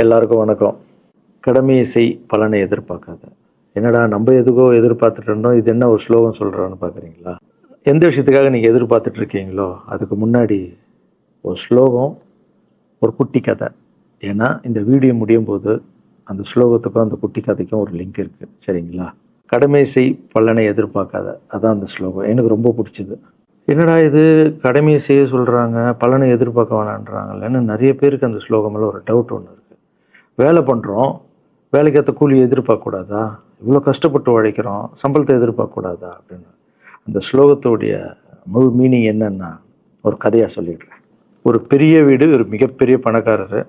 எல்லாருக்கும் வணக்கம். கடமையை செய் பலனை எதிர்பார்க்காத. என்னடா நம்ம எதுக்கோ எதிர்பார்த்துட்டு இருந்தோம், இது என்ன ஒரு ஸ்லோகம் சொல்கிறான்னு பார்க்குறீங்களா? எந்த விஷயத்துக்காக நீங்கள் எதிர்பார்த்துட்டு இருக்கீங்களோ அதுக்கு முன்னாடி ஒரு ஸ்லோகம், ஒரு குட்டி கதை. ஏன்னா இந்த வீடியோ முடியும் போது அந்த ஸ்லோகத்துக்கும் அந்த குட்டி கதைக்கும் ஒரு லிங்க் இருக்குது, சரிங்களா? கடமை செய் பலனை எதிர்பார்க்காத, அதான் அந்த ஸ்லோகம். எனக்கு ரொம்ப பிடிச்சிது. என்னடா இது, கடமையை செய்ய சொல்கிறாங்க, பலனை எதிர்பார்க்க வேணான்றாங்கல்லன்னு நிறைய பேருக்கு அந்த ஸ்லோகமில் ஒரு டவுட் ஒன்று இருக்குது. வேலை பண்ணுறோம், வேலைக்கேற்ற கூலி எதிர்பார்க்கக்கூடாதா? இவ்வளோ கஷ்டப்பட்டு உழைக்கிறோம், சம்பளத்தை எதிர்பார்க்கக்கூடாதா அப்படின்னு. அந்த ஸ்லோகத்துடைய முழு மீனிங் என்னன்னா ஒரு கதையாக சொல்லிடுறேன். ஒரு பெரிய வீடு, ஒரு மிகப்பெரிய பணக்காரர்.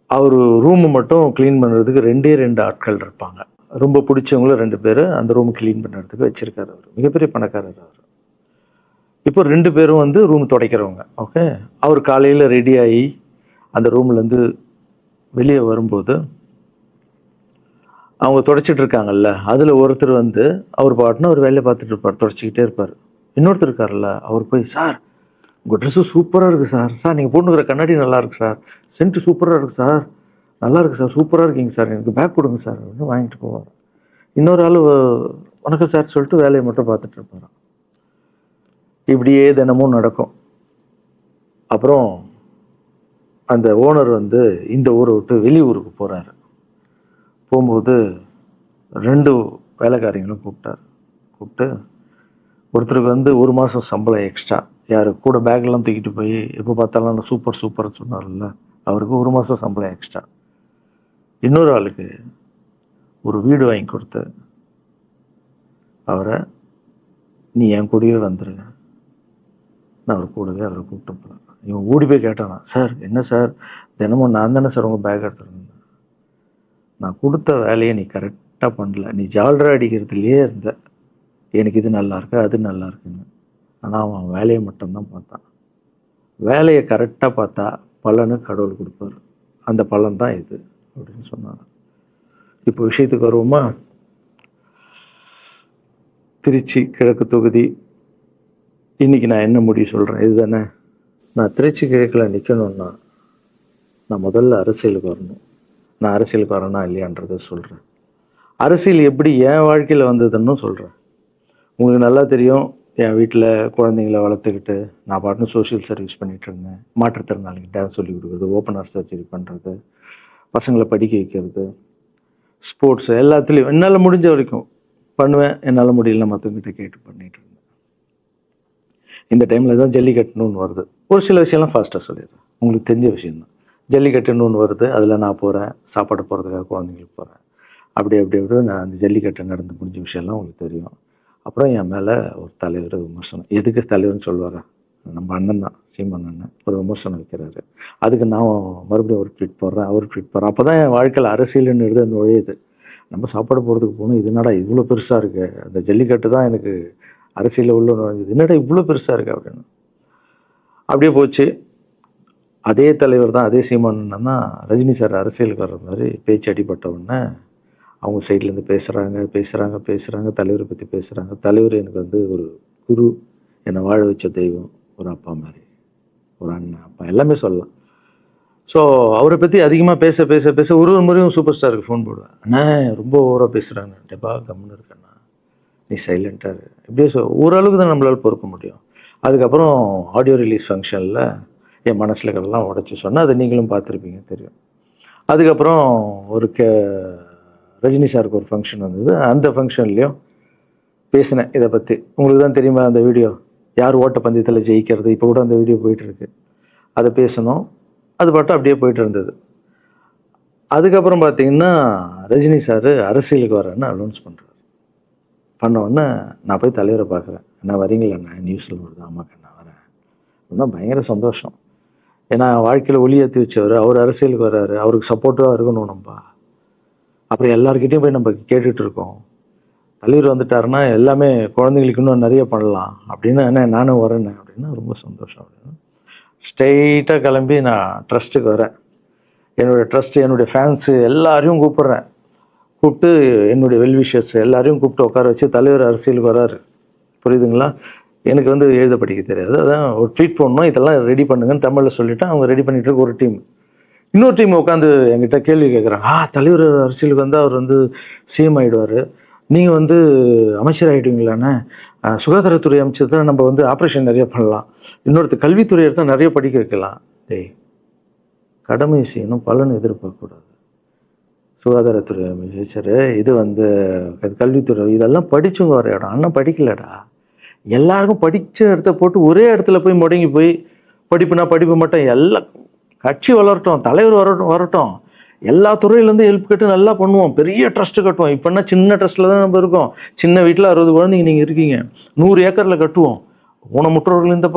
அவர் ரூமு மட்டும் க்ளீன் பண்ணுறதுக்கு ரெண்டு ஆட்கள் இருப்பாங்க. ரொம்ப பிடிச்சவங்களும் 2 பேர் அந்த ரூம் க்ளீன் பண்ணுறதுக்கு வச்சுருக்காரு. அவர் மிகப்பெரிய பணக்காரர். அவர் இப்போ 2 பேரும் வந்து ரூம் துடைக்கிறவங்க. ஓகே, அவர் காலையில் ரெடி ஆகி அந்த ரூம்லேருந்து வெளியே வரும்போது அவங்க துடைச்சிட்டு இருக்காங்கல்ல, அதில் ஒருத்தர் வந்து அவர் பாட்டுன்னு ஒரு வேலையை பார்த்துட்டு இருப்பார், துடைச்சிக்கிட்டே இருப்பார். இன்னொருத்தர் இருக்கார்ல, அவர் போய், சார் உங்கள் ட்ரெஸ்ஸு சூப்பராக இருக்குது சார், சார் நீங்கள் போட்டுக்கிற கண்ணாடி நல்லா இருக்குது சார், சென்ட்டு சூப்பராக இருக்குது சார், நல்லா இருக்குது சார், சூப்பராக இருக்கீங்க சார், எனக்கு பேக் கொடுங்க சார் அப்படின்னு வாங்கிட்டு போவார். இன்னொரு ஆள் வணக்கம் சார் சொல்லிட்டு வேலையை மட்டும் பார்த்துட்டு இருப்பார். இப்படியே தினமும் நடக்கும். அப்புறம் அந்த ஓனர் வந்து இந்த ஊரை விட்டு வெளியூருக்கு போகிறாரு. போகும்போது 2 வேலைக்காரங்களும் கூப்பிட்டு ஒருத்தருக்கு வந்து 1 மாதம் சம்பளம் எக்ஸ்ட்ரா, யார் கூட பேக்லாம் தூக்கிட்டு போய் எப்போ பார்த்தாலும் சூப்பர்னு சொன்னார்ல, அவருக்கு 1 மாதம் சம்பளம் எக்ஸ்ட்ரா. இன்னொரு ஆளுக்கு ஒரு வீடு வாங்கி கொடுத்து அவரை, நீ என் கூடவே வந்துருங்க, நான் அவர் கூடவே அவரை கூப்பிட்டு போகிறேன். இவன் ஓடி போய் கேட்டானா, சார் என்ன சார் தினமும் நான் தானே சார் உங்கள் பேக் எடுத்துருந்தேன், நான் கொடுத்த வேலையை நீ கரெக்டாக பண்ணல, நீ ஜால்ரா அடிக்கிறதுலையே இருந்த, எனக்கு இது நல்லா இருக்கு அது நல்லா இருக்குன்னு. ஆனால் அவன் வேலையை மட்டும்தான் பார்த்தான். வேலையை கரெக்டாக பார்த்தா பலனு கடவுள் கொடுப்பார், அந்த பலன் தான் இது அப்படின்னு சொன்னான். இப்போ விஷயத்துக்கு வருவோமா? திருச்சி கிழக்கு தொகுதி. இன்னைக்கு நான் என்ன முடிவு சொல்கிறேன் இதுதானே. நான் திருச்சி கிழக்கில் நிற்கணும்னா நான் முதல்ல அரசியலுக்கு வரணும். நான் அரசியலுக்கு வரேனா இல்லையான்றதை சொல்கிறேன். அரசியல் எப்படி என் வாழ்க்கையில் வந்ததுன்னு சொல்கிறேன். உங்களுக்கு நல்லா தெரியும், என் வீட்டில் குழந்தைங்கள வளர்த்துக்கிட்டு நான் பாட்டுன்னு சோஷியல் சர்வீஸ் பண்ணிகிட்டு இருந்தேன். மாற்றுத்திறனாளிக்கு டான்ஸ் சொல்லி கொடுக்குறது, ஓப்பனர் சர்ஜரி பண்ணுறது, பசங்களை படிக்க வைக்கிறது, ஸ்போர்ட்ஸு, எல்லாத்துலேயும் என்னால் முடிஞ்ச வரைக்கும் பண்ணுவேன். என்னால் முடியல மற்றவங்கிட்ட கேட்டு பண்ணிகிட்டு இருந்தேன். இந்த டைமில் தான் ஜல்லிக்கட்டுன்னு ஒன்று வருது. ஒரு சில விஷயம்லாம் ஃபாஸ்ட்டாக சொல்லிடுறேன், உங்களுக்கு தெரிஞ்ச விஷயந்தான். ஜல்லிக்கட்டுன்னு ஒன்று வருது, அதில் நான் போகிறேன், சாப்பாடு போகிறதுக்காக குழந்தைங்களுக்கு போகிறேன். அப்படி நான் அந்த ஜல்லிக்கட்டு நடந்து முடிஞ்ச விஷயம்லாம் உங்களுக்கு தெரியும். அப்புறம் என் மேலே ஒரு தலைவர் விமர்சனம், எதுக்கு தலைவர்னு சொல்லுவாரா, நம்ம அண்ணன் தான், சீமான் அண்ணன் ஒரு விமர்சனம் வைக்கிறாரு. அதுக்கு நான் மறுபடியும் ஒரு ட்வீட் போடுறேன், அவர் ட்வீட் போடுறேன். அப்போ தான் என் வாழ்க்கையில் அரசியல்னு எடுத்து அந்த நுழையுது. நம்ம சாப்பாடு போகிறதுக்கு போகணும், இது என்னடா இவ்வளோ பெருசாக இருக்குது, அந்த ஜல்லிக்கட்டு தான் எனக்கு அரசியலில் உள்ள நுழைஞ்சது, என்னடா இவ்வளோ பெருசாக இருக்குது அப்படின்னு. அப்படியே போச்சு. அதே தலைவர் தான், அதே சீமான் தான் ரஜினி சார் அரசியலுக்கு வர்ற மாதிரி பேச்சு அடிபட்ட உடனே அவங்க சைட்லேருந்து பேசுகிறாங்க, தலைவரை பற்றி பேசுகிறாங்க. தலைவர் எனக்கு வந்து ஒரு குரு, என்னை வாழ வச்ச தெய்வம், ஒரு அப்பா மாதிரி, ஒரு அண்ணன், அப்பா எல்லாமே சொல்லலாம். ஸோ அவரை பற்றி அதிகமாக பேச ஒரு முறையும் சூப்பர் ஸ்டாருக்கு ஃபோன் போடுவேன், அண்ணா ரொம்ப ஓவராக பேசுகிறாங்க, டெப்பா கம்முன்னு இருக்கண்ணா, நீ சைலண்ட்டாக இப்படியே ஓரளவுக்கு தான் நம்மளால் பொறுக்க முடியும். அதுக்கப்புறம் ஆடியோ ரிலீஸ் ஃபங்க்ஷனில் என் மனசில் கடலாம் உடச்சி சொன்னேன், அதை நீங்களும் பார்த்துருப்பீங்க, தெரியும். அதுக்கப்புறம் ஒரு ரஜினி சாருக்கு ஒரு ஃபங்க்ஷன் வந்தது, அந்த ஃபங்க்ஷன்லேயும் பேசினேன் இதை பற்றி. உங்களுக்கு தான் தெரியுமா அந்த வீடியோ, யார் ஓட்டப்பந்தயத்தில் ஜெயிக்கிறது, இப்போ கூட அந்த வீடியோ போயிட்டுருக்கு. அதை பேசணும், அது பாட்டு அப்படியே போயிட்டு இருந்தது. அதுக்கப்புறம் பார்த்தீங்கன்னா ரஜினி சார் அரசியலுக்கு வரேன்னு அனௌன்ஸ் பண்ணுறாரு. பண்ணோடனே நான் போய் தலைவரை பார்க்குறேன், என்ன வரீங்களா, நியூஸில் வருது, ஆமாக்கா நான் வரேன் அப்படின்னா பயங்கர சந்தோஷம். ஏன்னா வாழ்க்கையில் ஒளி ஏற்றி வச்சவர், அவர் அரசியலுக்கு வர்றாரு, அவருக்கு சப்போர்ட்டிவாக இருக்கணும் நம்ம. அப்புறம் எல்லாருக்கிட்டையும் போய் நம்ம கேட்டுட்டு இருக்கோம், தலைவர் வந்துட்டாருன்னா எல்லாமே குழந்தைங்களுக்கு இன்னும் நிறைய பண்ணலாம் அப்படின்னு, என்ன நானும் வரேன் அப்படின்னா ரொம்ப சந்தோஷம் அப்படின்னு ஸ்ட்ரெயிட்டாக கிளம்பி நான் ட்ரஸ்ட்டுக்கு வரேன். என்னுடைய ட்ரஸ்ட்டு, என்னுடைய ஃபேன்ஸு எல்லாரையும் கூப்பிட்டு என்னுடைய வெல்விஷர்ஸ் எல்லாரையும் கூப்பிட்டு உட்கார வச்சு தலைவர் அரசியலுக்கு வராரு. புரியுதுங்களா? எனக்கு வந்து எழுத படிக்க தெரியாது, அதான் ஒரு ட்வீட் பண்ணணும், இதெல்லாம் ரெடி பண்ணுங்கன்னு தமிழில் சொல்லிவிட்டு அவங்க ரெடி பண்ணிட்டு இருக்க ஒரு டீம். இன்னொரு டீம் உட்காந்து என்கிட்ட கேள்வி கேட்குறாங்க, தலைவர் அரசியலுக்கு வந்து அவர் வந்து சிஎம் ஆகிடுவார், நீங்கள் வந்து அமைச்சர் ஆகிடுவீங்களாண்ணே, சுகாதாரத்துறை அமைச்சர் தான் நம்ம வந்து ஆப்ரேஷன் நிறைய பண்ணலாம், இன்னொருத்தர் கல்வித்துறை எடுத்தால் நிறைய படிக்க வைக்கலாம். டேய், கடமை செய்யணும், பலன் எதிர்பார்க்கக்கூடாது. சுகாதாரத்துறை அமைச்சர், இது வந்து கல்வித்துறை, இதெல்லாம் படிச்சவங்க வர இடம். அண்ணன் படிக்கலடா. எல்லாருக்கும் படித்த இடத்த போட்டு ஒரே இடத்துல போய் முடங்கி போய் படிப்புனா படிப்பு மட்டும், எல்லாம் கட்சி வளரட்டும், தலைவர் வரட்டும், எல்லா துறையிலேருந்து ஹெல்ப் கேட்டு நல்லா பண்ணுவோம், பெரிய ட்ரஸ்ட்டு கட்டுவோம். இப்போன்னா சின்ன ட்ரஸ்ட்டில் தான் நம்ம இருக்கோம். சின்ன வீட்டில் 60 குழந்தைங்க நீங்கள் இருக்கீங்க, 100 ஏக்கரில் கட்டுவோம். ஊனமுற்றோர்கள் இந்த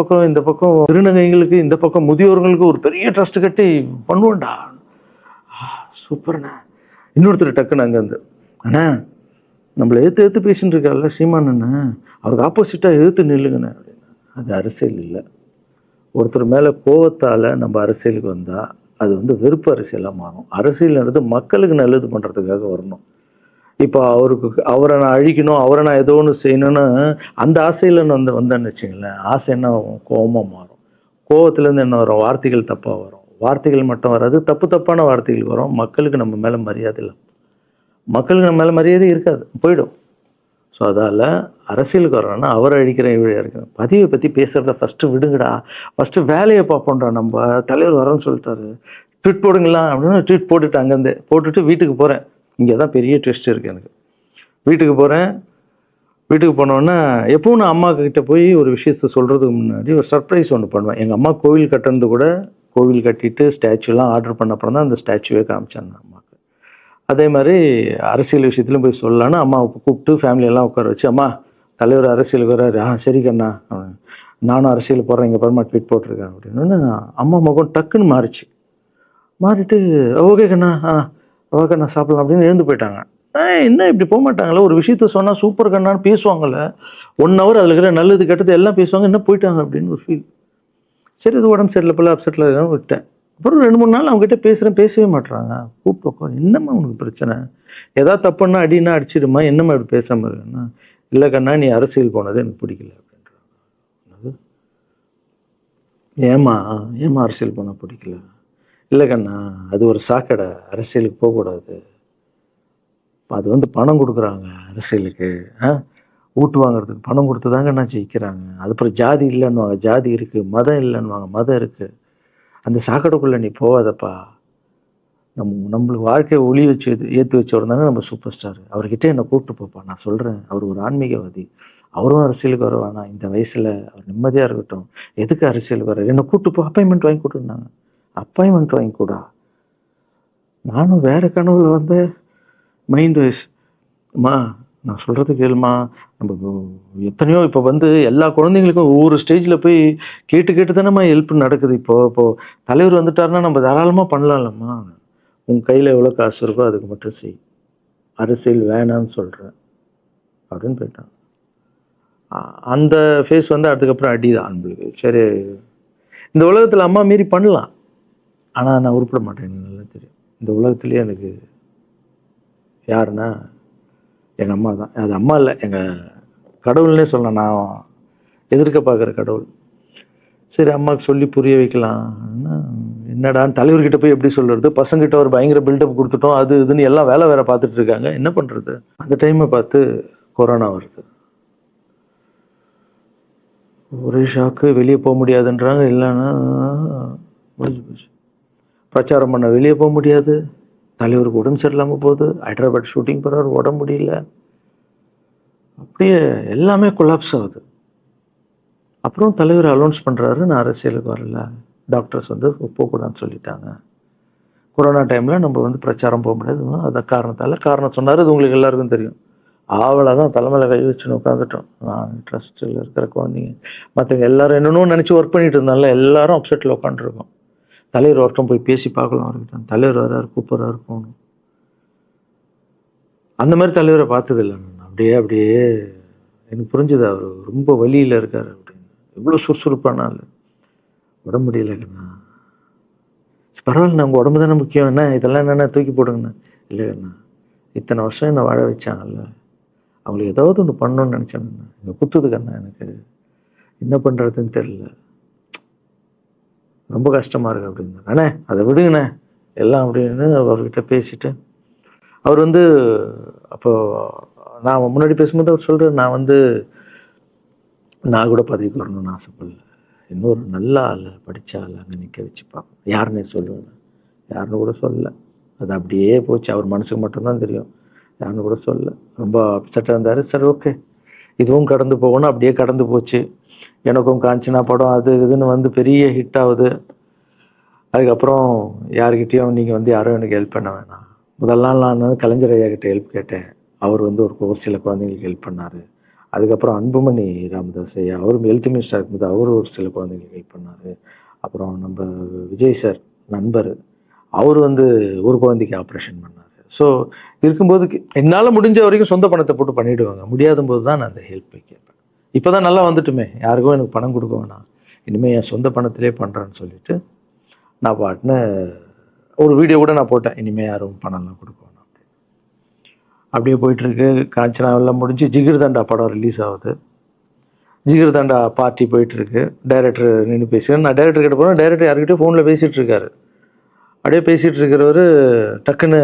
பக்கம் திருநங்கைகளுக்கு, இந்த பக்கம் முதியோர்களுக்கு ஒரு பெரிய ட்ரஸ்ட் கட்டி பண்ணுவோம்டா. சூப்பர்ண்ணா. இன்னொருத்தர் டக்குன்னு அங்கேருந்து, அண்ணா நம்மளை எதிர்த்து பேசின்னு இருக்கார்ல சீமான் அண்ணா, அவருக்கு ஆப்போசிட்டாக எதிர்த்து நில்லுங்கண்ணே அப்படின்னா. அது அரசியல் இல்லை. ஒருத்தர் மேலே கோவத்தால் நம்ம அரசியலுக்கு வந்தால் அது வந்து வெறுப்பு அரசியலாக மாறும். அரசியல்ன்றது மக்களுக்கு நல்லது பண்ணுறதுக்காக வரணும். இப்போ அவரை நான் அழிக்கணும், அவரை நான் ஏதோ ஒன்று செய்யணும்னு அந்த ஆசையில் வந்தேன்னு வச்சுங்களேன், ஆசை என்ன கோபமாக மாறும். கோவத்துலேருந்து என்ன வரும், வார்த்தைகள் தப்பாக வரும். வார்த்தைகள் மட்டும் வராது, தப்பான வார்த்தைகள் வரும். மக்களுக்கு நம்ம மேலே மரியாதை இல்லை, மக்களுக்கு நம்ம மேலே மரியாதை இருக்காது, போயிடும். ஸோ அதால் அரசியலுக்கு வரணும்னா அவரை அழிக்கிற இவழியாக இருக்கு. பதிவை பற்றி பேசுகிறத ஃபஸ்ட்டு விடுங்கடா, ஃபஸ்ட்டு வேலையை பார்ப்போம்டா. நம்ம தலைவர் வரேன்னு சொல்லிட்டாரு, ட்வீட் போடுங்களா அப்படின்னு ட்வீட் போட்டுட்டு அங்கேருந்து போட்டுட்டு வீட்டுக்கு போகிறேன். இங்கே தான் பெரிய ட்விஸ்ட் இருக்குது எனக்கு. வீட்டுக்கு போகிறேன். வீட்டுக்கு போனோன்னா எப்பவும் நான் அம்மா கிட்ட போய் ஒரு விஷயத்த சொல்கிறதுக்கு முன்னாடி ஒரு சர்ப்ரைஸ் ஒன்று பண்ணுவேன். எங்கள் அம்மா கோவில் கட்டுறது கூட, கோவில் கட்டிட்டு ஸ்டாச்சுலாம் ஆர்டர் பண்ண அப்புறம் தான் அந்த ஸ்டாச்சுவே காமிச்சாங்க அம்மாவுக்கு. அதே மாதிரி அரசியல் விஷயத்துலையும் போய் சொல்லலான்னு அம்மாவை கூப்பிட்டு ஃபேமிலியெல்லாம் உட்கார வச்சு, அம்மா தலைவர் அரசியலுக்கு வர்றாரு, சரி கண்ணா, நானும் அரசியல் போடுறேன், இங்கே பரமா ட்வீட் போட்டிருக்கேன் அப்படின்னு. அம்மா முகம் டக்குன்னு மாறிச்சு. மாறிட்டு ஓகே கண்ணா, ஓகே கண்ணா சாப்பிடலாம் அப்படின்னு எழுந்து போயிட்டாங்க. என்ன இப்படி போக மாட்டாங்களே, ஒரு விஷயத்த சொன்னால் சூப்பர் கண்ணான்னு பேசுவாங்கள்ல, 1 hour அதில் இருக்கிற நல்லது கெட்டது எல்லாம் பேசுவாங்க, என்ன போயிட்டாங்க அப்படின்னு ஒரு ஃபீல். சரி, இது உடம்பு சரியில்லை போல, அப்செட்டில் இருக்கான்னு விட்டேன். அப்புறம் 2-3 நாள் அவங்ககிட்ட பேசவே மாட்டுறாங்க. கூப்பிட்டு உட்காரு, என்னம்மா உனக்கு பிரச்சனை, ஏதாவது தப்புன்னா அடின்னா அடிச்சிடுமா, என்னம்மா இப்படி பேசாமல் இருக்குன்னா, இல்லை கண்ணா நீ அரசியல் போனது எனக்கு பிடிக்கல அப்படின்றாங்க. ஏமா அரசியல் போனால் பிடிக்கல? இல்லை கண்ணா, அது ஒரு சாக்கடை, அரசியலுக்கு போகக்கூடாது, அது வந்து பணம் கொடுக்குறாங்க அரசியலுக்கு, ஓட்டு வாங்குறதுக்கு பணம் கொடுத்து தாங்க நான் ஜெயிக்கிறாங்க. அதுக்கப்புறம் ஜாதி இல்லைன்னுவாங்க, ஜாதி இருக்குது, மதம் இல்லைன்னுவாங்க, மதம் இருக்குது, அந்த சாக்கடைக்குள்ளே நீ போகாதப்பா. நம்மளுக்கு வாழ்க்கையை ஒளி வச்சு ஏற்றி வச்சவர் தாங்க நம்ம சூப்பர் ஸ்டார், அவர்கிட்ட என்னை கூப்பிட்டு போப்பா, நான் சொல்கிறேன், அவர் ஒரு ஆன்மீகவாதி, அவரும் அரசியலுக்கு வர வேணாம், இந்த வயசில் அவர் நிம்மதியாக இருக்கட்டும், எதுக்கு அரசியலுக்கு வர, என்னை கூப்பிட்டு போ, அப்பாயின்மெண்ட் வாங்கி கொடுத்துருந்தாங்க. அப்பாயின்மெண்ட் வாங்கி கூட நானும் வேறு கனவுல வந்து மைண்ட் வைஸ், அம்மா நான் சொல்கிறது கேளுமா, நம்ம எத்தனையோ இப்போ வந்து எல்லா குழந்தைங்களுக்கும் ஒவ்வொரு ஸ்டேஜில் போய் கேட்டு தானேம்மா ஹெல்ப் நடக்குது. இப்போது தலைவர் வந்துட்டாருன்னா நம்ம தாராளமாக பண்ணலாம்லம்மா, உன் கையில் எவ்வளோ காசு இருக்கோ அதுக்கு மட்டும் செய், அரசியல் வேணான்னு சொல்கிறேன் அப்படின்னு போயிட்டான். அந்த ஃபேஸ் வந்து அதுக்கப்புறம் அடிதான் நம்மளுக்கு. சரி, இந்த உலகத்தில் அம்மா மீறி பண்ணலாம், ஆனால் நான் உருப்பிட மாட்டேன், எனக்கு நல்லா தெரியும். இந்த உலகத்துலேயே எனக்கு யாருன்னா எங்கள் அம்மா தான். அது அம்மா இல்லை, எங்கள் கடவுள்னே சொல்லலாம், நான் எதிர்க்க பார்க்குற கடவுள். சரி, அம்மாவுக்கு சொல்லி புரிய வைக்கலாம், என்னடான்னு தலைவர்கிட்ட போய் எப்படி சொல்கிறது, பசங்கிட்ட ஒரு பயங்கர பில்டப் கொடுத்துட்டோம், அது இதுன்னு எல்லாம் வேலை பார்த்துட்டு இருக்காங்க, என்ன பண்ணுறது. அந்த டைமை பார்த்து கொரோனா வருது. ஒரே ஷாக்கு, வெளியே போக முடியாதுன்றாங்க, இல்லைன்னா முடிஞ்சு போச்சு. பிரச்சாரம் பண்ண வெளியே போக முடியாது, தலைவருக்கு உடம்பு சரியில்லாமல் போகுது, ஹைதராபாத் ஷூட்டிங் போகிறார், உடம்பு முடியல, அப்படியே எல்லாமே கொலாப்ஸ் ஆகுது. அப்புறம் தலைவர் அலௌன்ஸ் பண்ணுறாரு, நான் அரசியலுக்கு வரல, டாக்டர்ஸ் வந்து போகக்கூடாதுன்னு சொல்லிட்டாங்க, கொரோனா டைமில் நம்ம வந்து பிரச்சாரம் போக முடியாது, அந்த காரணம் சொன்னார், இது உங்களுக்கு எல்லாருக்கும் தெரியும். அவ்வளோதான், தலைமையில் கை வச்சுன்னு உட்காந்துட்டோம். நான் ட்ரஸ்ட்டில் இருக்கிற குழந்தைங்க மற்றவங்க எல்லாரும் என்னென்னோ நினச்சி ஒர்க் பண்ணிட்டு இருந்தால எல்லாரும் அப்செட்டில் உட்காந்துருக்கோம். தலைவர் ஒருத்தம் போய் பேசி பார்க்கலாம் அவர்கிட்ட, தலைவர் வர்றாரு, கூப்பிட்றாரு, போகணும். அந்த மாதிரி தலைவரை பார்த்ததில்லை நான். அப்படியே எனக்கு புரிஞ்சுது, அவர் ரொம்ப வலியில் இருக்கார் அப்படின்னு. எவ்வளோ சுறுசுறுப்பானால உடம்பு முடியலைங்கண்ணா. பரவாயில்ல, உங்கள் உடம்பு தானே முக்கியம், என்ன இதெல்லாம் என்னென்ன தூக்கி போடுங்கண்ணா. இல்லைங்கண்ணா, இத்தனை வருஷம் என்னை வாழ வச்சாங்கல்ல, அவங்களுக்கு ஏதாவது ஒன்று பண்ணணும்னு நினச்சேங்கண்ணா, இங்கே குத்துதுக்கண்ணா, எனக்கு என்ன பண்ணுறதுன்னு தெரியல, ரொம்ப கஷ்டமாக இருக்குது அப்படின்னா. அண்ணே அதை விடுங்கண்ணே, எல்லாம் அப்படின்னு அவர்கிட்ட பேசிட்டு அவர் வந்து அப்போ நான் முன்னாடி பேசும்போது அவர் சொல்கிறார், நான் கூட பதவிக்கு வரணும்னு ஆசைப்படல, இன்னொரு நல்ல ஆளை படித்த ஆளை அங்கே நிற்க வச்சு பார்ப்போம். யாருன்னே சொல்லுவேன், யாருன்னு கூட சொல்லலை. அது அப்படியே போச்சு. அவர் மனசுக்கு மட்டும்தான் தெரியும், யாருன்னு கூட சொல்லலை. ரொம்ப அப்செட்டாக இருந்தார். சரி ஓகே, இதுவும் கடந்து போகணும். அப்படியே கடந்து போச்சு. எனக்கும் காஞ்சனா படம் அது இதுன்னு பெரிய ஹிட் ஆகுது. அதுக்கப்புறம் யாருக்கிட்டேயும் நீங்கள் யாரும் எனக்கு ஹெல்ப் பண்ண வேணாம். முதல் நாள் நான் கலைஞர் ஐயா கிட்ட ஹெல்ப் கேட்டேன். அவர் ஒரு சில குழந்தைங்களுக்கு ஹெல்ப் பண்ணார். அதுக்கப்புறம் அன்புமணி ராமதாஸ் ஐயா, அவரும் ஹெல்த் மினிஸ்டர் இருக்கும்போது அவர் ஒரு சில குழந்தைங்களுக்கு ஹெல்ப் பண்ணார். அப்புறம் நம்ம விஜய் சார் நண்பர், அவர் ஒரு குழந்தைக்கு ஆப்ரேஷன் பண்ணார். ஸோ இருக்கும்போது என்னால் முடிஞ்ச வரைக்கும் சொந்த பணத்தை போட்டு பண்ணிவிடுவாங்க. முடியாத போது தான் நான் அந்த ஹெல்ப்பை கேட்பேன். இப்போ தான் நல்லா வந்துட்டுமே, யாருக்கும் எனக்கு பணம் கொடுக்க வேணாம், இனிமேல் என் சொந்த பணத்திலே பண்ணுறேன்னு சொல்லிட்டு நான் பாட்டுன்னு ஒரு வீடியோ கூட நான் போட்டேன், இனிமேல் யாரும் பணம்லாம் கொடுக்க வேணாம் அப்படின்னு. அப்படியே போயிட்டுருக்கு. காஞ்சனா எல்லாம் முடிஞ்சு ஜிகிர் தண்டா படம் ரிலீஸ் ஆகுது. ஜிகிர் தண்டா பார்ட்டி போயிட்டுருக்கு. டைரக்டர் நின்று பேசுகிறேன். நான் டைரக்டர் கிட்ட போகிறேன். டைரக்டர் யார்கிட்ட ஃபோனில் பேசிகிட்டு இருக்காரு. அப்படியே பேசிகிட்டு இருக்கிறவர் டக்குன்னு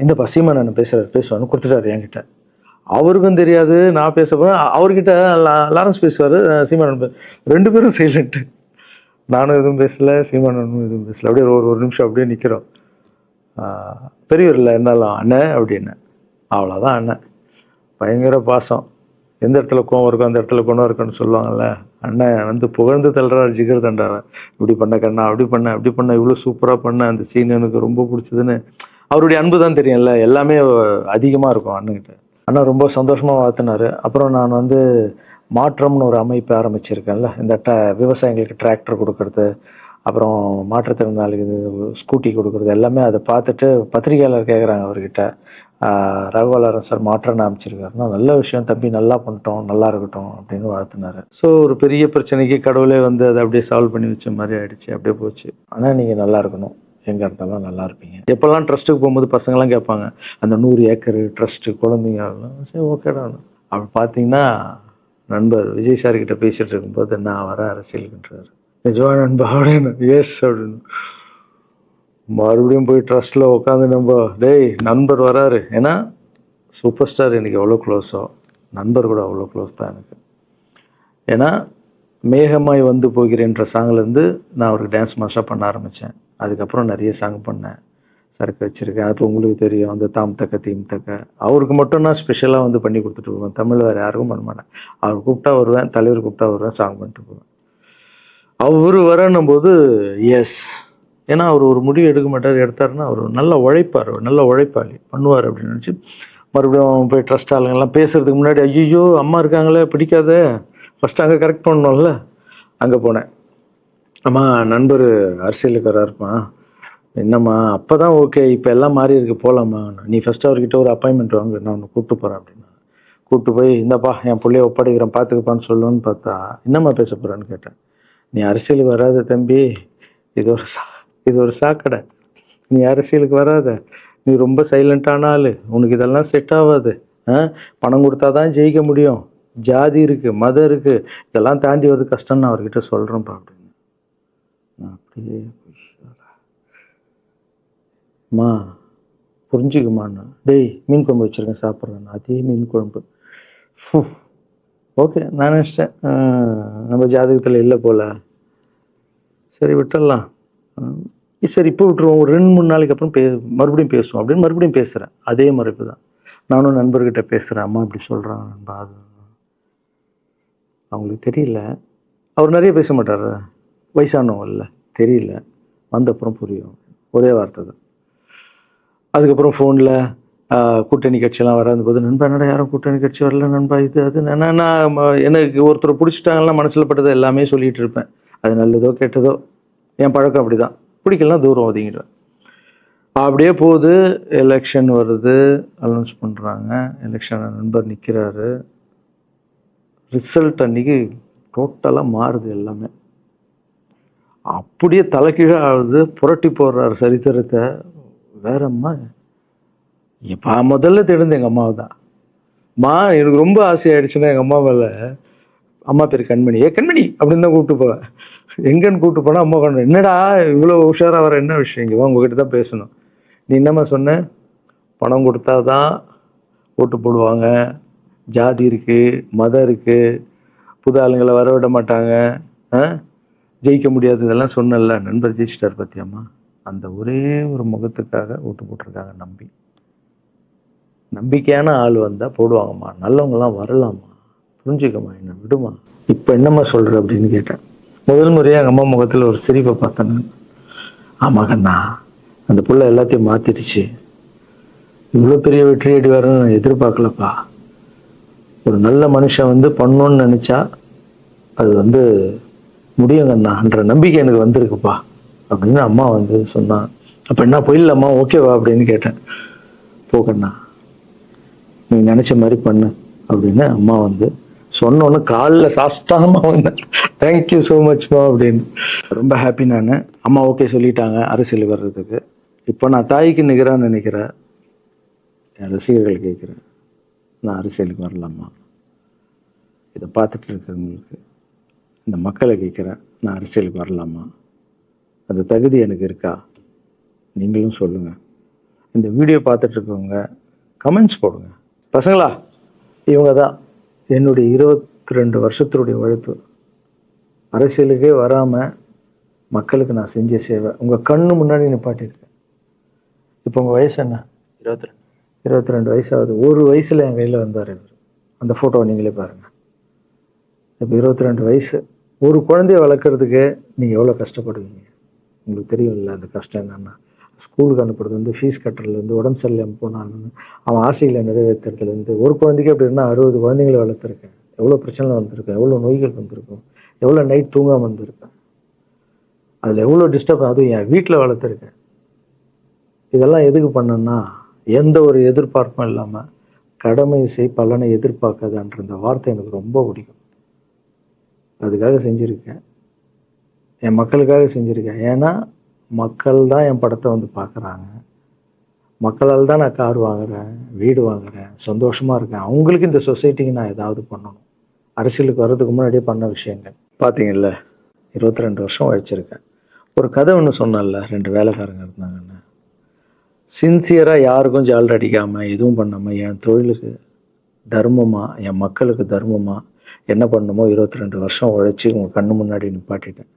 இந்தப்பா சீமானன் பேசுவான்னு கொடுத்துட்டாரு என்கிட்ட. அவருக்கும் தெரியாது நான் பேச போகிறேன். அவர்கிட்ட லாரன்ஸ் பேசுவார், சீமானன் ரெண்டு பேரும் சைலண்ட்டு. நானும் எதுவும் பேசலை, சீமானனும் எதுவும் பேசலை. அப்படியே ஒரு நிமிஷம் அப்படியே நிற்கிறோம். பெரியவர் இல்லை என்னாலும் அண்ணன் அப்படின்னு. அவ்வளோதான் அண்ணன். பயங்கர பாசம். எந்த இடத்துல கோவம் இருக்கும் அந்த இடத்துல குணம் இருக்குன்னு சொல்லுவாங்கள்ல. அண்ணன் புகழ்ந்து தள்ளுறாரு ஜிகர் தண்டாவை. இப்படி பண்ண கண்ணா, அப்படி பண்ண இவ்வளோ சூப்பராக பண்ண, அந்த சீன் எனக்கு ரொம்ப பிடிச்சதுன்னு. அவருடைய அன்பு தான் தெரியும்ல, எல்லாமே அதிகமாக இருக்கும் அண்ணன்கிட்ட. அண்ணா ரொம்ப சந்தோஷமாக வாழ்த்தினார். அப்புறம் நான் மாற்றம்னு ஒரு அமைப்பு ஆரம்பிச்சிருக்கேன்ல, இந்த விவசாயிகளுக்கு டிராக்டர் கொடுக்கறது, அப்புறம் மாற்றுத்திறனாளிக்கு ஸ்கூட்டி கொடுக்குறது, எல்லாமே அதை பார்த்துட்டு பத்திரிகையாளர் கேட்குறாங்க அவர்கிட்ட, ரகுவலரன் சார் மாற்றம்னு அமைச்சிருக்காருன்னா, நல்ல விஷயம் தம்பி, நல்லா பண்ணிட்டோம், நல்லா இருக்கட்டும் அப்படின்னு வாழ்த்தினார். ஸோ ஒரு பெரிய பிரச்சனைக்கு கடவுளே அதை அப்படியே சால்வ் பண்ணி வச்ச மாதிரி ஆயிடுச்சு. அப்படியே போச்சு. ஆனால் நீங்கள் நல்லா இருக்கணும், எங்கே இருந்தாலும் நல்லா இருப்பீங்க. எப்போல்லாம் ட்ரஸ்ட்டுக்கு போகும்போது பசங்களாம் கேட்பாங்க, அந்த 100 ஏக்கர் ட்ரஸ்ட்டு குழந்தைங்க, சரி ஓகேடா. அப்படி பார்த்தீங்கன்னா நண்பர் விஜய் சார் கிட்ட பேசிட்டு இருக்கும்போது நான் வர அரசியலுக்குன்றாரு. நிஜமா நண்பா அப்படின்னு. எஸ் அப்படின்னு. மறுபடியும் போய் ட்ரஸ்ட்டில் உட்காந்து டேய் நண்பர் வராரு. ஏன்னா சூப்பர் ஸ்டார் எனக்கு எவ்வளோ க்ளோஸோ, நண்பர் கூட அவ்வளோ க்ளோஸ் தான் எனக்கு. ஏன்னா மேகமாய் போகிறேன்ற சாங்லேருந்து நான் அவருக்கு டான்ஸ் மாஸ்டராக பண்ண ஆரம்பித்தேன். அதுக்கப்புறம் நிறைய சாங் பண்ணேன், சரக்கு வச்சுருக்கேன். அப்போ உங்களுக்கு தெரியும், அந்த தாம் தக்க தீம் தக்க அவருக்கு மட்டும் நான் ஸ்பெஷலாக பண்ணி கொடுத்துட்டு போவேன். தமிழ் வேறு யாருக்கும் பண்ண மாட்டேன். அவர் கூப்பிட்டா வருவேன், தலைவர் கூப்பிட்டா வருவேன், சாங் பண்ணிட்டு போவேன். அவர் வரணும் போது எஸ், ஏன்னா அவர் ஒரு முடிவு எடுக்க மாட்டார், எடுத்தாருன்னா அவர் நல்ல உழைப்பார், நல்ல உழைப்பாளி, பண்ணுவார் அப்படின்னு நினச்சி மறுபடியும் போய் ட்ரஸ்ட் ஆளுங்கெல்லாம் பேசுகிறதுக்கு முன்னாடி ஐயோ அம்மா இருக்காங்களே பிடிக்காத, ஃபஸ்ட்டு அங்கே கரெக்ட் பண்ணணும்ல, அங்கே போனேன். அம்மா நண்பர் அரசியலுக்கு வராருப்பா, என்னம்மா அப்போ தான் ஓகே, இப்போ எல்லாம் மாறி இருக்கு, போகலாமா, நீ ஃபஸ்ட்டு அவர்கிட்ட ஒரு அப்பாயின்மெண்ட் வாங்க, நான் உன்னை கூப்பிட்டு போகிறேன் அப்படின்னா. கூப்பிட்டு போய் இந்தப்பா என் பிள்ளைய ஒப்படைக்கிறேன் பார்த்துக்குப்பான்னு சொல்லுன்னு பார்த்தா, என்னம்மா பேச போகிறான்னு கேட்டேன். நீ அரசியலுக்கு வராத தம்பி, இது ஒரு சாக்கடை, நீ அரசியலுக்கு வராத, நீ ரொம்ப சைலண்டான ஆள், உனக்கு இதெல்லாம் செட் ஆகாது, பணம் கொடுத்தா தான் ஜெயிக்க முடியும், ஜாதி இருக்குது, மதம் இருக்குது, இதெல்லாம் தாண்டி வருது கஷ்டம்னு நான் அவர்கிட்ட சொல்கிறேன்ப்பா அப்படின்னு. நான் அப்படியே மா புரிஞ்சுக்குமாண்ணா, டேய் மீன் குழம்பு வச்சுருக்கேன் சாப்பிட்றேன், அதே மீன் குழம்பு. ஓகே நான் நினச்சிட்டேன் நம்ம ஜாதகத்தில் இல்லை போல், சரி விட்டுடலாம், சரி இப்போ விட்டுருவோம், ஒரு 2-3 நாளைக்கு அப்புறம் மறுபடியும் பேசுவோம் அப்படின்னு மறுபடியும் பேசுகிறேன். அதே மறுப்பு தான். நானும் நண்பர்கிட்ட பேசுகிறேன், அம்மா இப்படி சொல்கிறாங்க நண்பா, அது அவங்களுக்கு தெரியல, அவர் நிறைய பேச மாட்டார், வயசானவங்க இல்லை, தெரியல, வந்தப்புறம் புரியும், ஒரே வார்த்தை தான். அதுக்கப்புறம் ஃபோனில் கூட்டணி கட்சியெல்லாம் வராது போது, நண்பா என்னடா யாரும் கூட்டணி கட்சி வரல நண்பா, இது அது நான் எனக்கு ஒருத்தரை பிடிச்சிட்டாங்கன்னா மனசில் பட்டதை எல்லாமே சொல்லிகிட்டு இருப்பேன். அது நல்லதோ கெட்டதோ, என் பழக்கம் அப்படி தான், பிடிக்கலாம் தூரம் ஒதுங்கிடுவேன். அப்படியே போகுது. எலெக்ஷன் வருது, அனௌன்ஸ் பண்ணுறாங்க, எலெக்ஷன் நண்பர் நிற்கிறாரு. ரிசல்ட் அன்றைக்கி டோட்டலாக மாறுது எல்லாமே, அப்படியே தலைக்கீழாக ஆகுது, புரட்டி போடுறாரு சரித்திரத்தை. வேற அம்மா இப்போ முதல்ல தெரிந்து எங்கள் அம்மாவை தான். எனக்கு ரொம்ப ஆசையாயிடுச்சுன்னா எங்கள் அம்மா மேலே அம்மா பேர் கண்மணி. கண்மணி அப்படின்னு தான் கூப்பிட்டு போவேன். எங்கன்னு கூப்பிட்டு போனால் அம்மா கொண்டு என்னடா இவ்வளோ உஷாராக வர, என்ன விஷயம், இங்கே வா உங்ககிட்ட தான் பேசணும். நீ என்னம்மா சொன்ன, பணம் கொடுத்தா தான் ஓட்டு போடுவாங்க, ஜாதி இருக்குது, மதம் இருக்குது, புது ஆளுங்களை வர விட மாட்டாங்க, ஜெயிக்க முடியாது, இதெல்லாம் சொன்னல. நண்பர் ஜெயிச்சிட்டார் பார்த்தியாம்மா. அந்த ஒரே ஒரு முகத்துக்காக ஓட்டு போட்டிருக்காங்க. நம்பிக்கையான ஆள் வந்தால் போடுவாங்கம்மா, நல்லவங்களாம் வரலாமா, புரிஞ்சுக்கம்மா, என்ன விடுமா. இப்போ என்னம்மா சொல்கிற அப்படின்னு கேட்டேன். முதல் முறையாக எங்கள் அம்மா முகத்தில் ஒரு சிரிப்பை பார்த்தேன் நான். ஆமாம் கண்ணா, அந்த புள்ள எல்லாத்தையும் மாற்றிடுச்சு, இவ்வளோ பெரிய வெற்றியடி வரணும்னு நான் எதிர்பார்க்கலப்பா. ஒரு நல்ல மனுஷன் வந்து பண்ணணும்னு நினச்சா அது முடியுங்கண்ணான்ற நம்பிக்கை எனக்கு வந்திருக்குப்பா அப்படின்னு அம்மா சொன்னான். அப்போ என்ன போயிடலாமா, ஓகேவா அப்படின்னு கேட்டேன். போகண்ணா, நீ நினச்ச மாதிரி பண்ணு அப்படின்னு அம்மா சொன்னோன்னு காலில் சாஸ்தாமா வந்தேன். தேங்க்யூ ஸோ மச்மா அப்படின்னு. ரொம்ப ஹாப்பி நான். அம்மா ஓகே சொல்லிட்டாங்க அரசியல் வர்றதுக்கு. இப்போ நான் தாய்க்கு நிகரான்னு நினைக்கிறேன். என் ரசிகர்கள் கேட்குறேன், நான் அரசியலுக்கு வரலாமா? இதை பார்த்துட்டு இருக்கிறவங்களுக்கு, இந்த மக்களை கேட்குறேன், நான் அரசியலுக்கு வரலாமா? அந்த தகுதி எனக்கு இருக்கா? நீங்களும் சொல்லுங்கள். இந்த வீடியோ பார்த்துட்டு இருக்கவங்க கமெண்ட்ஸ் போடுங்க. பசங்களா, இவங்க தான் என்னுடைய 22 வருஷத்தினுடைய உழைப்பு. அரசியலுக்கே வராமல் மக்களுக்கு நான் செஞ்ச சேவை உங்கள் கண்ணு முன்னாடி நிப்பாட்டியிருக்கேன். இப்போ உங்கள் வயசு என்ன? 22 வயசாகுது. ஒரு வயசில் என் கையில் வந்தார் இவர். அந்த ஃபோட்டோவை நீங்களே பாருங்கள். இப்போ 22 வயசு. ஒரு குழந்தைய வளர்க்குறதுக்கு நீங்கள் எவ்வளோ கஷ்டப்படுவீங்க உங்களுக்கு தெரியும்ல. அந்த கஷ்டம் என்னென்னா, ஸ்கூலுக்கு அனுப்புறது ஃபீஸ் கட்டுறதுலேருந்து, உடம்பு சரியில்லாமல் போனான்னு அவன் ஆசைகளை நிறைவேற்றுறதுலேருந்து, ஒரு குழந்தைக்கு அப்படி இருந்தால் 60 குழந்தைங்களை வளர்த்துருக்கேன். எவ்வளோ பிரச்சனை வந்திருக்கேன், எவ்வளோ நோய்கள் வந்திருக்கும், எவ்வளோ நைட் தூங்காமல் வந்திருக்கேன், அதில் எவ்வளோ டிஸ்டர்ப், அதுவும் என் வீட்டில் வளர்த்துருக்கேன். இதெல்லாம் எதுக்கு பண்ணேன்னா, எந்த ஒரு எதிர்பார்ப்பும் இல்லாமல் கடமை செய் பலனை எதிர்பார்க்காதான்ற இந்த வார்த்தை எனக்கு ரொம்ப பிடிக்கும். அதுக்காக செஞ்சுருக்கேன், என் மக்களுக்காக செஞ்சுருக்கேன். ஏன்னா மக்கள் தான் என் படத்தை பார்க்குறாங்க. மக்களால் தான் நான் கார் வாங்குகிறேன், வீடு வாங்குகிறேன், சந்தோஷமாக இருக்கேன். அவங்களுக்கு இந்த சொசைட்டிக்கு நான் ஏதாவது பண்ணணும். அரசியலுக்கு வர்றதுக்கு முன்னாடியே பண்ண விஷயங்கள் பார்த்தீங்கல்ல. 22 வருஷம் உழைச்சிருக்கேன். ஒரு கதை ஒன்று சொன்னேன்ல, 2 வேலைக்காரங்க இருந்தாங்கன்னு. சின்சியராக யாருக்கும் ஜால்ரா அடிக்காமல் எதுவும் பண்ணாமல் என் தொழிலுக்கு தர்மமாக, என் மக்களுக்கு தர்மமாக என்ன பண்ணணுமோ 22 வருஷம் உழைச்சி உங்கள் கண்ணு முன்னாடி நிப்பாட்டிட்டேன்.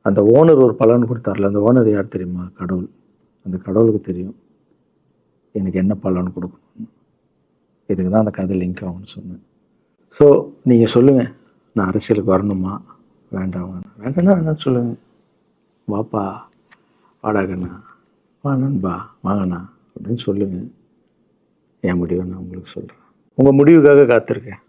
அந்த ஓனர் ஒரு பலன் கொடுத்தார்ல, அந்த ஓனர் யார் தெரியுமா? கடவுள். அந்த கடவுளுக்கு தெரியும் எனக்கு என்ன பலன் கொடுக்கணும். இதுக்கு தான் அந்த கதை லிங்க் ஆகும்னு சொன்னேன். ஸோ நீங்கள் சொல்லுங்கள், நான் அரசியலுக்கு வரணுமா வேண்டாம்? வேண்டாம்னா வேணாம் சொல்லுங்கள். வாப்பா, வாடாகண்ணா, வா நண்பா, வாங்கண்ணா அப்படின்னு சொல்லுங்கள். என் முடிவை நான் உங்களுக்கு சொல்கிறேன். உங்கள் முடிவுக்காக காத்திருக்கேன்.